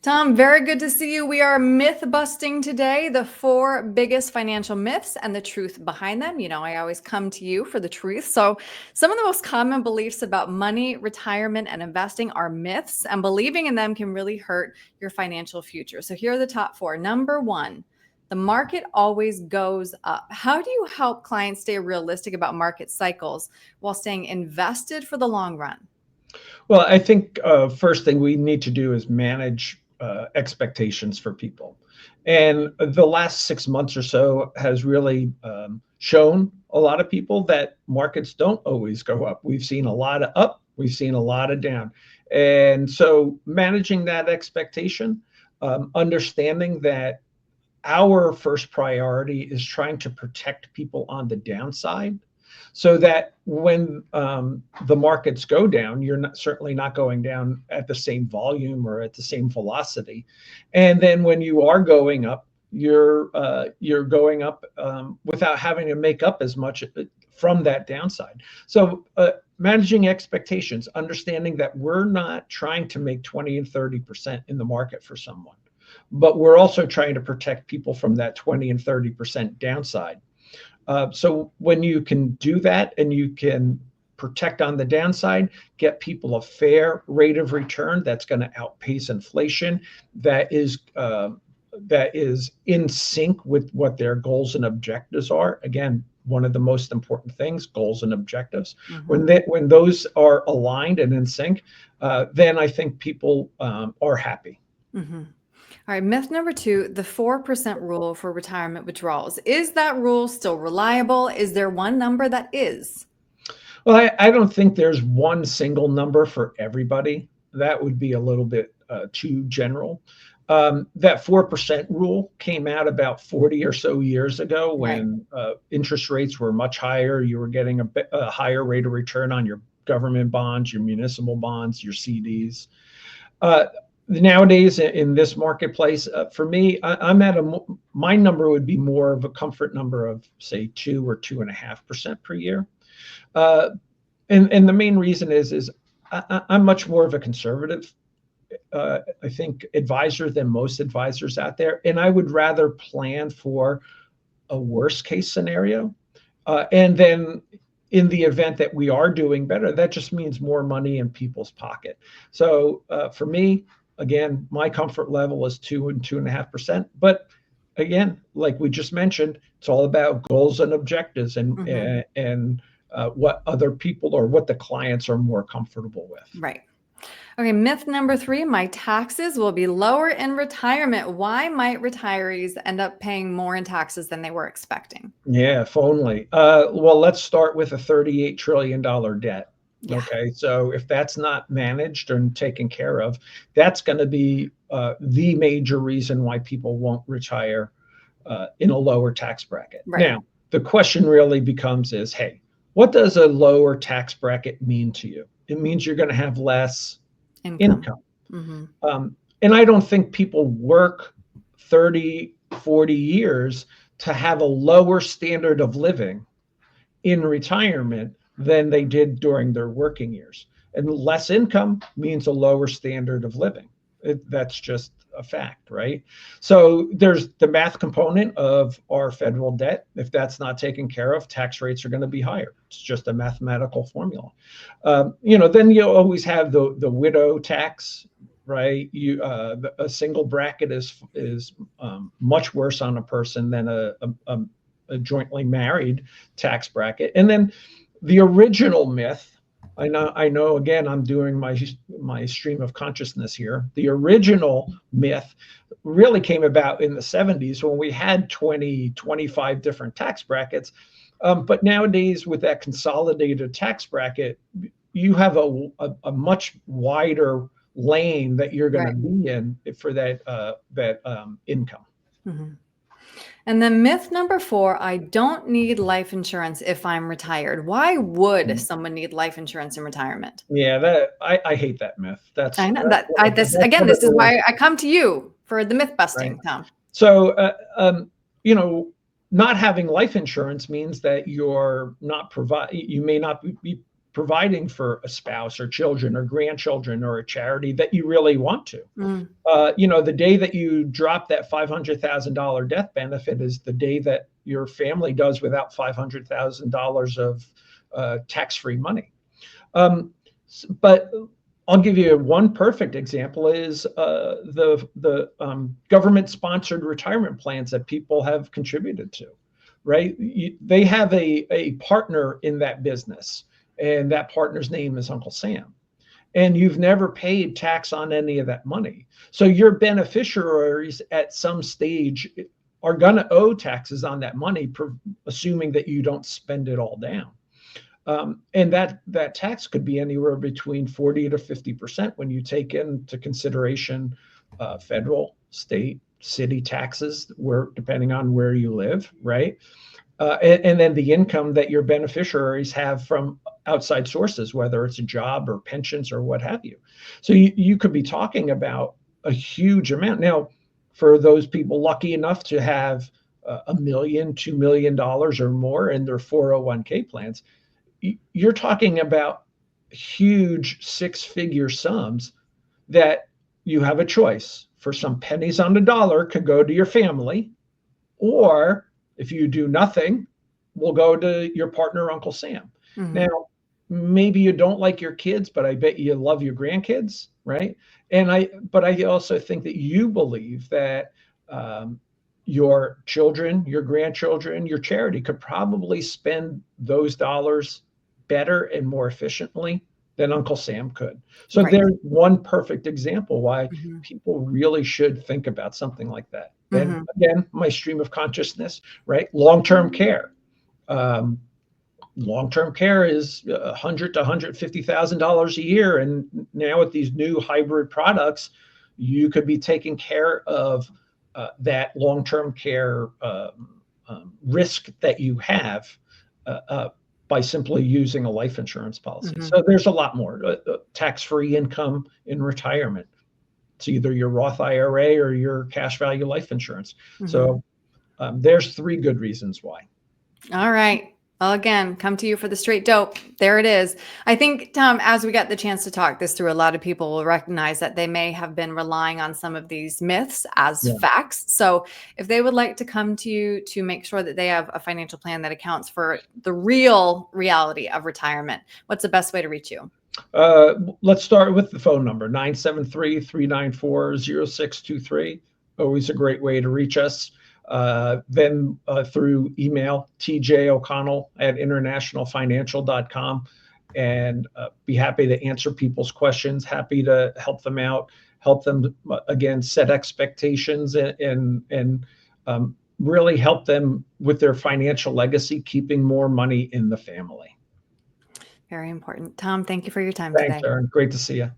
Tom, very good to see you. We are myth busting today, the four biggest financial myths and the truth behind them. You know, I always come to you for the truth. So, some of the most common beliefs about money, retirement, and investing are myths, and believing in them can really hurt your financial future. So, here are the top four. Number one, the market always goes up. How do you help clients stay realistic about market cycles while staying invested for the long run? Well, I think first thing we need to do is manage expectations for people. And the last 6 months or so has really shown a lot of people that markets don't always go up. We've seen a lot of up, we've seen a lot of down. And so managing that expectation, understanding that our first priority is trying to protect people on the downside so that when the markets go down, you're certainly not going down at the same volume or at the same velocity. And then when you are going up, you're going up without having to make up as much from that downside. So managing expectations, understanding that we're not trying to make 20 and 30% in the market for someone, but we're also trying to protect people from that 20 and 30% downside. So when you can do that and you can protect on the downside, get people a fair rate of return that's going to outpace inflation, that is in sync with what their goals and objectives are. Again, one of the most important things, goals and objectives. When those are aligned and in sync, then I think people are happy. All right, myth number two, the 4% rule for retirement withdrawals. Is that rule still reliable? Is there one number that is? Well, I don't think there's one single number for everybody. That would be a little bit too general. That 4% rule came out about 40 or so years ago when interest rates were much higher. You were getting a higher rate of return on your government bonds, your municipal bonds, your CDs. Nowadays in this marketplace, for me, I'm at my number would be more of a comfort number of say 2 or 2.5% per year. And the main reason is I'm much more of a conservative, I think, advisor than most advisors out there. And I would rather plan for a worst case scenario. And then in the event that we are doing better, that just means more money in people's pocket. So for me, again, my comfort level is 2 and 2.5%. But again, like we just mentioned, it's all about goals and objectives and what other people or what the clients are more comfortable with. Right. Okay, myth number three, my taxes will be lower in retirement. Why might retirees end up paying more in taxes than they were expecting? Yeah, if only. Well, let's start with a $38 trillion debt. Yeah. Okay, so if that's not managed and taken care of, that's going to be the major reason why people won't retire in a lower tax bracket. Right. Now, the question really becomes is, hey, what does a lower tax bracket mean to you? It means you're going to have less income. And I don't think people work 30, 40 years to have a lower standard of living in retirement than they did during their working years. And less income means a lower standard of living. That's just a fact, right? So there's the math component of our federal debt. If that's not taken care of, tax rates are going to be higher. It's just a mathematical formula. Then you always have the widow tax, right? A single bracket is much worse on a person than a jointly married tax bracket. And then the original myth, I know. Again, I'm doing my stream of consciousness here. The original myth really came about in the 70s when we had 20, 25 different tax brackets. But nowadays, with that consolidated tax bracket, you have a much wider lane that you're going to be in for that income. And then myth number four, I don't need life insurance if I'm retired. Why would someone need life insurance in retirement? Yeah, I hate that myth. I know this is why I come to you for the myth busting, Tom. So, not having life insurance means that you may not be providing for a spouse or children or grandchildren or a charity that you really want to. Mm. The day that you drop that $500,000 death benefit is the day that your family does without $500,000 of tax-free money. But I'll give you one perfect example is the government-sponsored retirement plans that people have contributed to, right? They have a partner in that business, and that partner's name is Uncle Sam. And you've never paid tax on any of that money. So your beneficiaries at some stage are going to owe taxes on that money, assuming that you don't spend it all down. And that tax could be anywhere between 40 to 50% when you take into consideration federal, state, city taxes, depending on where you live, right? And then the income that your beneficiaries have from outside sources, whether it's a job or pensions or what have you. So you could be talking about a huge amount. Now, for those people lucky enough to have $1 million, $2 million or more in their 401k plans, you're talking about huge six-figure sums that you have a choice. For some pennies on the dollar could go to your family, or if you do nothing, will go to your partner, Uncle Sam. Mm-hmm. Now, maybe you don't like your kids, but I bet you love your grandkids, right? But I also think that you believe that your children, your grandchildren, your charity could probably spend those dollars better and more efficiently than Uncle Sam could. So right. There's one perfect example why people really should think about something like that. And again, my stream of consciousness, right? Long-term care. Long-term care is $100,000 to $150,000 a year. And now with these new hybrid products, you could be taking care of that long-term care risk that you have by simply using a life insurance policy. So there's a lot more. Tax-free income in retirement. It's either your Roth IRA or your cash value life insurance. So there's 3 good reasons why. All right. Well, again, come to you for the straight dope. There it is. I think, Tom, as we get the chance to talk this through, a lot of people will recognize that they may have been relying on some of these myths as facts. So if they would like to come to you to make sure that they have a financial plan that accounts for the real reality of retirement, what's the best way to reach you? Let's start with the phone number, 973-394-0623. Always a great way to reach us. Then through email, tjoconnell@internationalfinancial.com, and be happy to answer people's questions, happy to help them out, help them, again, set expectations and really help them with their financial legacy, keeping more money in the family. Very important. Tom, thank you for your time today. Thanks, Erin. Great to see you.